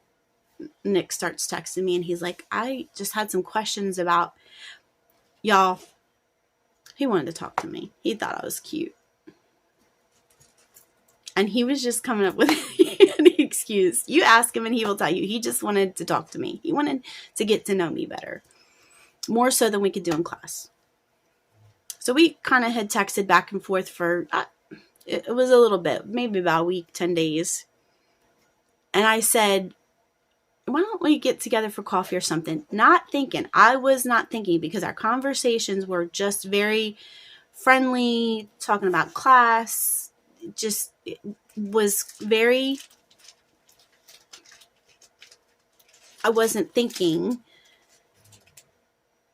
Nick starts texting me, and he's like, I just had some questions about y'all. He wanted to talk to me. He thought I was cute. And he was just coming up with an excuse. You ask him and he will tell you. He just wanted to talk to me. He wanted to get to know me better. More so than we could do in class. So we kind of had texted back and forth for, it was a little bit, maybe about a week, 10 days. And I said, why don't we get together for coffee or something? Not thinking. I was not thinking because our conversations were just very friendly, talking about class. Just it was very, I wasn't thinking.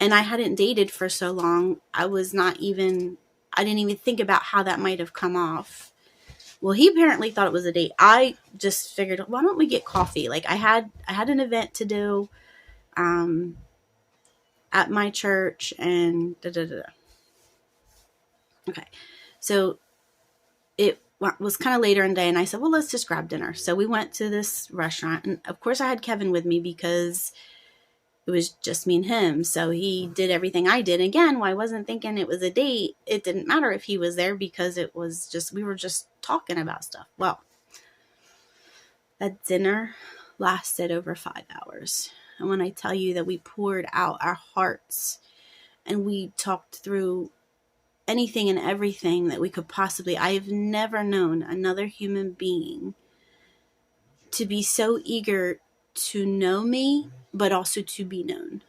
And I hadn't dated for so long. I didn't even think about how that might have come off. Well, he apparently thought it was a date. I just figured, why don't we get coffee? Like, I had an event to do at my church, and Okay. So was kind of later in the day, and I said, well, let's just grab dinner. So we went to this restaurant, and of course I had Kevin with me because it was just me and him. So he did everything I did. Again, I wasn't thinking it was a date. It didn't matter if he was there because it was just, we were just talking about stuff. Well, that dinner lasted over 5 hours. And when I tell you that we poured out our hearts and we talked through anything and everything that we could possibly, I've never known another human being to be so eager to know me, but also to be known.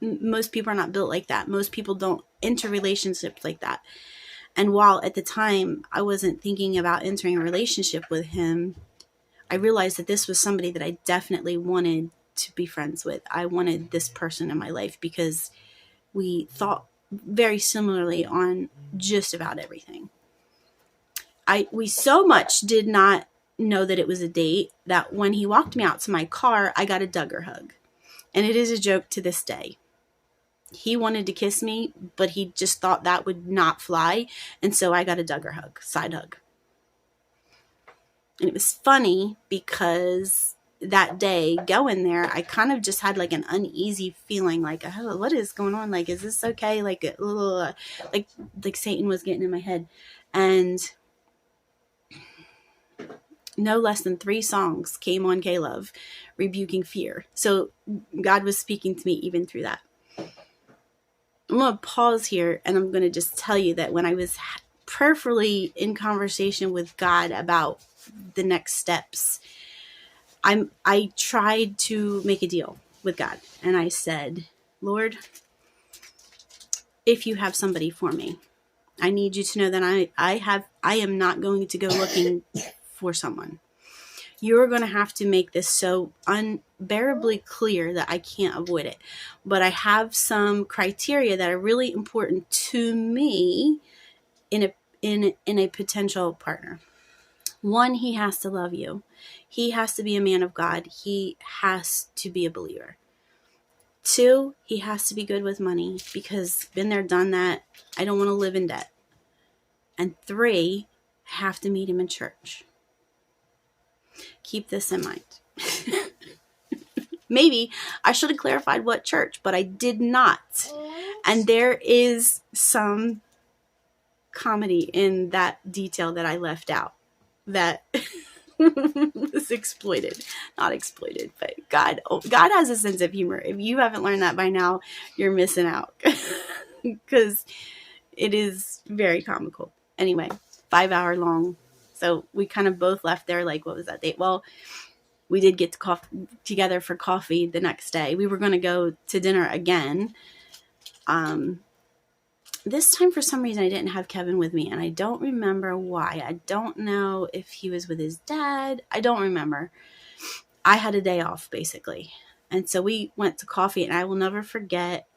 Most people are not built like that. Most people don't enter relationships like that. And while at the time I wasn't thinking about entering a relationship with him, I realized that this was somebody that I definitely wanted to be friends with. I wanted this person in my life because we thought very similarly on just about everything. We so much did not know that it was a date that when he walked me out to my car, I got a Duggar hug. And it is a joke to this day. He wanted to kiss me, but he just thought that would not fly. And so I got a Duggar hug, side hug. And it was funny because that day going there, I kind of just had like an uneasy feeling like, oh, what is going on? Like, is this okay? Like a little, like Satan was getting in my head. And no less than 3 songs came on K-Love, rebuking fear. So God was speaking to me even through that. I'm going to pause here and I'm going to just tell you that when I was prayerfully in conversation with God about the next steps, I tried to make a deal with God. And I said, Lord, if you have somebody for me, I need you to know that I am not going to go looking for someone. You're going to have to make this so unbearably clear that I can't avoid it. But I have some criteria that are really important to me in a potential partner. 1, he has to love you. He has to be a man of God. He has to be a believer. 2, he has to be good with money because been there, done that. I don't want to live in debt. And 3, I have to meet him in church. Keep this in mind. Maybe I should have clarified what church, but I did not. And there is some comedy in that detail that I left out that was exploited. Not exploited, but God has a sense of humor. If you haven't learned that by now, you're missing out. Because it is very comical. Anyway, 5 hour long. So we kind of both left there like, what was that date? Well, we did get to together for coffee the next day. We were going to go to dinner again. This time, for some reason, I didn't have Kevin with me, and I don't remember why. I don't know if he was with his dad. I don't remember. I had a day off, basically. And so we went to coffee, and I will never forget,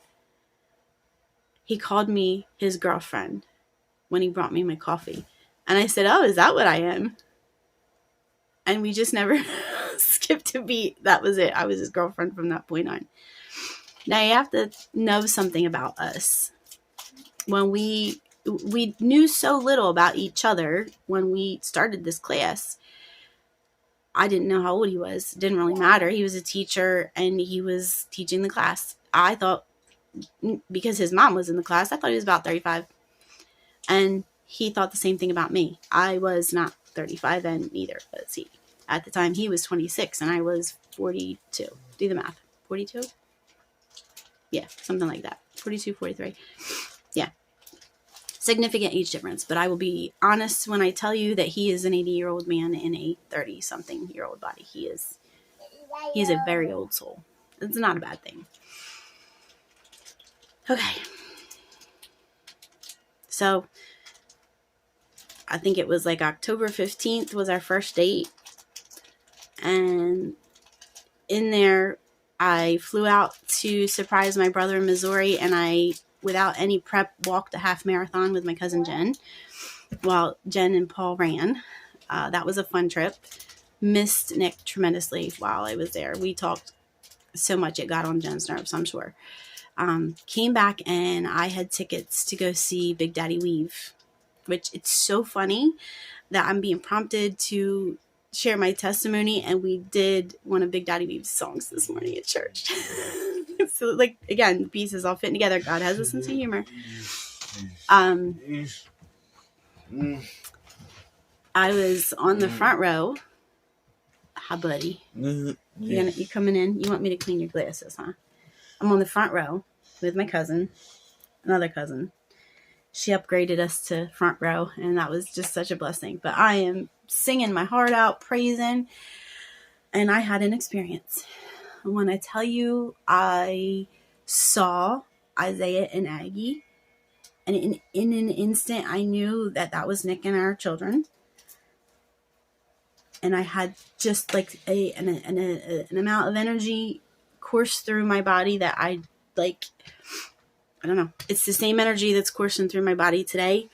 he called me his girlfriend when he brought me my coffee. And I said, oh, is that what I am? And we just never skipped a beat. That was it. I was his girlfriend from that point on. Now, you have to know something about us. When we knew so little about each other when we started this class, I didn't know how old he was. It didn't really matter. He was a teacher and he was teaching the class. I thought, because his mom was in the class, I thought he was about 35. And he thought the same thing about me. I was not 35 and neither was he. At the time, he was 26 and I was 42. Do the math. 42? Yeah, something like that. 42, 43. Yeah. Significant age difference. But I will be honest when I tell you that he is an 80-year-old man in a 30-something-year-old body. He is a very old soul. It's not a bad thing. Okay. So, I think it was like October 15th was our first date. And in there, I flew out to surprise my brother in Missouri. And I, without any prep, walked a half marathon with my cousin Jen. While Jen and Paul ran. That was a fun trip. Missed Nick tremendously while I was there. We talked so much it got on Jen's nerves, I'm sure. Came back and I had tickets to go see Big Daddy Weave. which it's so funny that I'm being prompted to share my testimony, and we did one of Big Daddy Beeb's songs this morning at church. So, like, again, the pieces all fit together. God has a sense of humor. I was on the front row. Hi, buddy. You coming in? You want me to clean your glasses, huh? I'm on the front row with my cousin, another cousin. She upgraded us to front row, and that was just such a blessing. But I am singing my heart out, praising, and I had an experience. When I tell you, I saw Isaiah and Aggie, and in an instant, I knew that was Nick and our children. And I had just like an amount of energy course through my body that I don't know. It's the same energy that's coursing through my body today.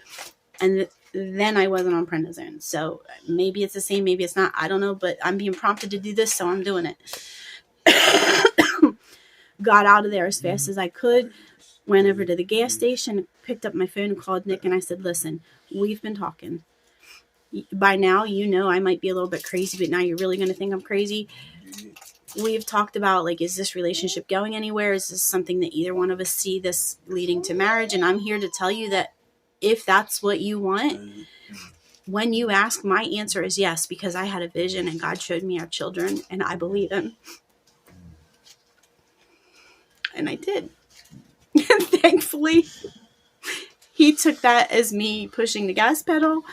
And then I wasn't on prednisone. So maybe it's the same, maybe it's not. I don't know, but I'm being prompted to do this, so I'm doing it. Got out of there as fast as I could. Went over to the gas station, picked up my phone and called Nick, and I said, listen, we've been talking. By now, you know I might be a little bit crazy, but now you're really going to think I'm crazy. We've talked about, like, is this relationship going anywhere? Is this something that either one of us see this leading to marriage? And I'm here to tell you that if that's what you want, when you ask, my answer is yes, because I had a vision and God showed me our children, and I believe him. And I did. Thankfully, he took that as me pushing the gas pedal.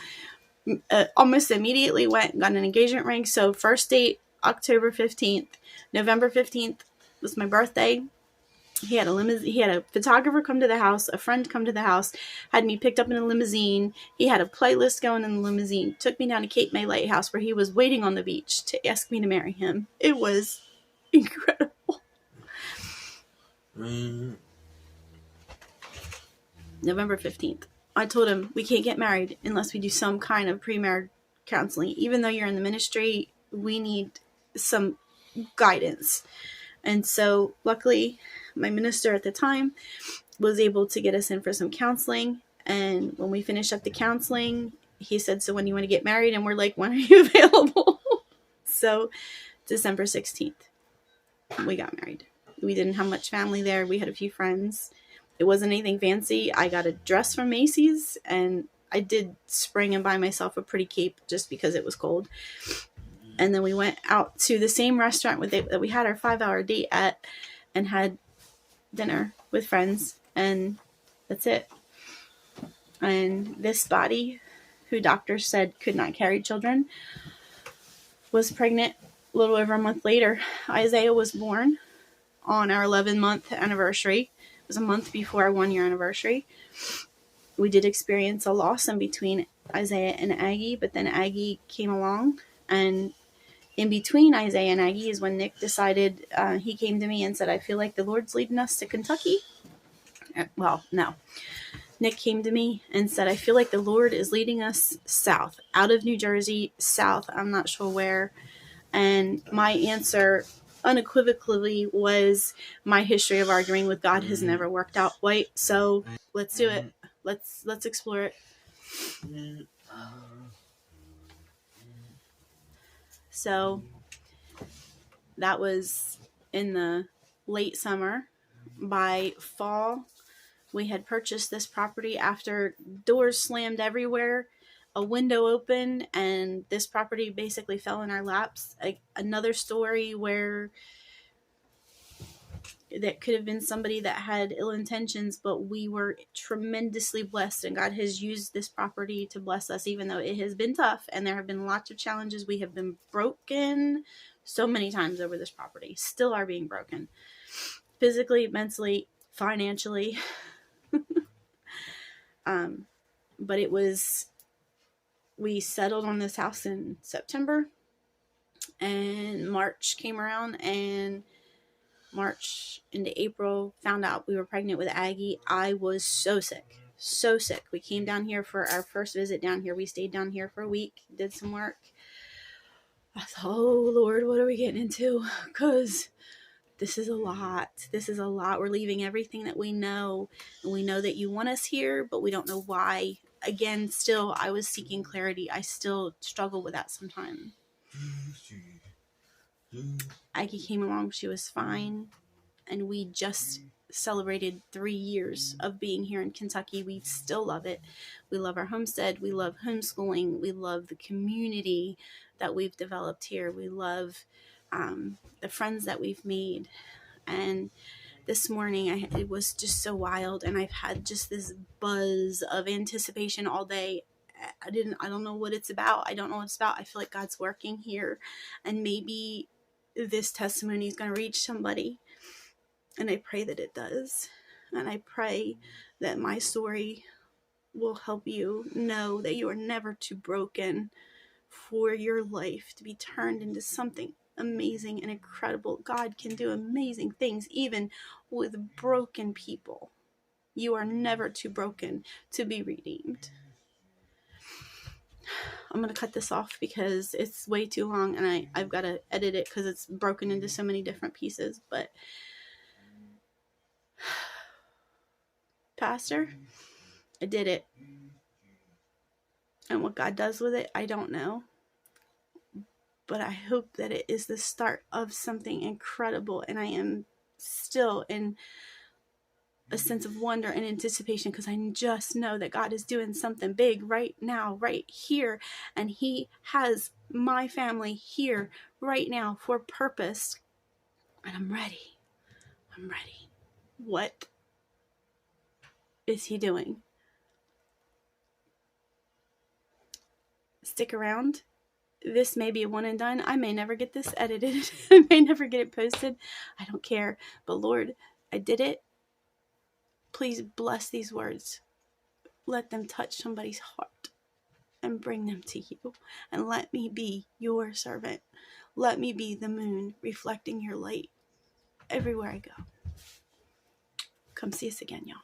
Almost immediately went and got an engagement ring. So first date, October 15th. November 15th was my birthday. He had a limousine. He had a photographer come to the house, a friend come to the house, had me picked up in a limousine. He had a playlist going in the limousine, took me down to Cape May Lighthouse where he was waiting on the beach to ask me to marry him. It was incredible. November 15th. I told him we can't get married unless we do some kind of pre-marriage counseling. Even though you're in the ministry, we need some guidance. And so luckily, my minister at the time was able to get us in for some counseling. And when we finished up the counseling, he said, so when you want to get married? And we're like, when are you available? So December 16th, we got married. We didn't have much family there. We had a few friends. It wasn't anything fancy. I got a dress from Macy's, and I did spring and buy myself a pretty cape just because it was cold. And then we went out to the same restaurant that we had our 5-hour date at and had dinner with friends, and that's it. And this body, who doctors said could not carry children, was pregnant a little over a month later. Isaiah was born on our 11-month anniversary. It was a month before our 1-year anniversary. We did experience a loss in between Isaiah and Aggie, but then Aggie came along, and in between Isaiah and Aggie is when Nick decided, he came to me and said, I feel like the Lord's leading us to Kentucky. Well, no. Nick came to me and said, I feel like the Lord is leading us south, out of New Jersey, south. I'm not sure where. And my answer unequivocally was, my history of arguing with God has never worked out right. So let's do it. Let's explore it. So that was in the late summer. By fall, we had purchased this property after doors slammed everywhere, a window open, and this property basically fell in our laps. Another story where that could have been somebody that had ill intentions, but we were tremendously blessed, and God has used this property to bless us, even though it has been tough and there have been lots of challenges. We have been broken so many times over this property, still are being broken, physically, mentally, financially. But we settled on this house in September, and March came around, and March into April, found out we were pregnant with Aggie. I was so sick. We came down here for our first visit down here. We stayed down here for a week, did some work. I thought, oh Lord, what are we getting into? Because this is a lot. We're leaving everything that we know, and we know that you want us here, but we don't know why. again, still, I was seeking clarity. I still struggle with that sometimes. Aggie came along, she was fine, and we just celebrated 3 years of being here in Kentucky. We still love it. We love our homestead. We love homeschooling. We love the community that we've developed here. We love the friends that we've made. And this morning, it was just so wild, and I've had just this buzz of anticipation all day. I don't know what it's about. I don't know what it's about. I feel like God's working here, and maybe this testimony is going to reach somebody, and I pray that it does. And I pray that my story will help you know that you are never too broken for your life to be turned into something amazing and incredible. God can do amazing things even with broken people. You are never too broken to be redeemed. I'm going to cut this off because it's way too long, and I've got to edit it because it's broken into so many different pieces. But Pastor, I did it. And what God does with it, I don't know. But I hope that it is the start of something incredible. And I am still in a sense of wonder and anticipation, because I just know that God is doing something big right now, right here. And He has my family here right now for purpose. And I'm ready. I'm ready. What is He doing? Stick around. This may be a one and done. I may never get this edited. I may never get it posted. I don't care. But Lord, I did it. Please bless these words. Let them touch somebody's heart and bring them to you. And let me be your servant. Let me be the moon reflecting your light everywhere I go. Come see us again, y'all.